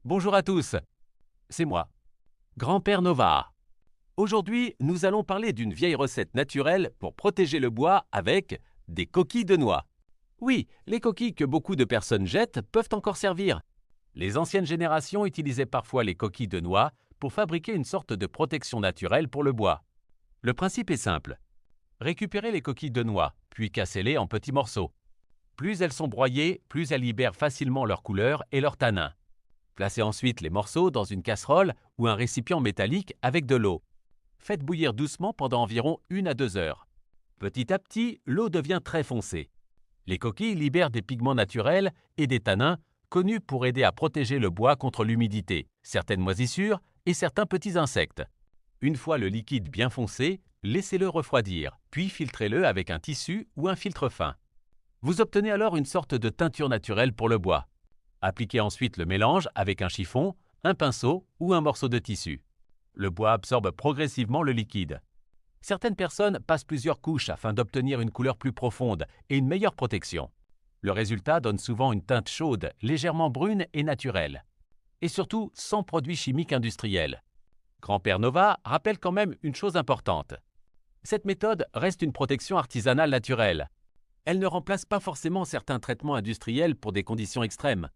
Bonjour à tous, c'est moi, Grand-Père Nova. Aujourd'hui, nous allons parler d'une vieille recette naturelle pour protéger le bois avec des coquilles de noix. Oui, les coquilles que beaucoup de personnes jettent peuvent encore servir. Les anciennes générations utilisaient parfois les coquilles de noix pour fabriquer une sorte de protection naturelle pour le bois. Le principe est simple. Récupérez les coquilles de noix, puis cassez-les en petits morceaux. Plus elles sont broyées, plus elles libèrent facilement leur couleur et leur tanin. Placez ensuite les morceaux dans une casserole ou un récipient métallique avec de l'eau. Faites bouillir doucement pendant environ 1 à 2 heures. Petit à petit, l'eau devient très foncée. Les coquilles libèrent des pigments naturels et des tanins connus pour aider à protéger le bois contre l'humidité, certaines moisissures et certains petits insectes. Une fois le liquide bien foncé, laissez-le refroidir, puis filtrez-le avec un tissu ou un filtre fin. Vous obtenez alors une sorte de teinture naturelle pour le bois. Appliquez ensuite le mélange avec un chiffon, un pinceau ou un morceau de tissu. Le bois absorbe progressivement le liquide. Certaines personnes passent plusieurs couches afin d'obtenir une couleur plus profonde et une meilleure protection. Le résultat donne souvent une teinte chaude, légèrement brune et naturelle. Et surtout, sans produits chimiques industriels. Grand-Père Nova rappelle quand même une chose importante. Cette méthode reste une protection artisanale naturelle. Elle ne remplace pas forcément certains traitements industriels pour des conditions extrêmes.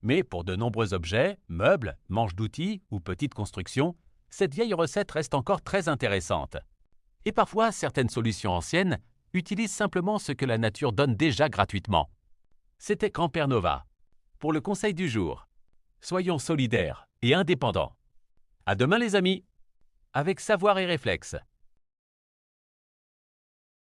Mais pour de nombreux objets, meubles, manches d'outils ou petites constructions, cette vieille recette reste encore très intéressante. Et parfois, certaines solutions anciennes utilisent simplement ce que la nature donne déjà gratuitement. C'était Grand-Père Nova. Pour le conseil du jour, soyons solidaires et indépendants. À demain les amis, avec savoir et réflexe.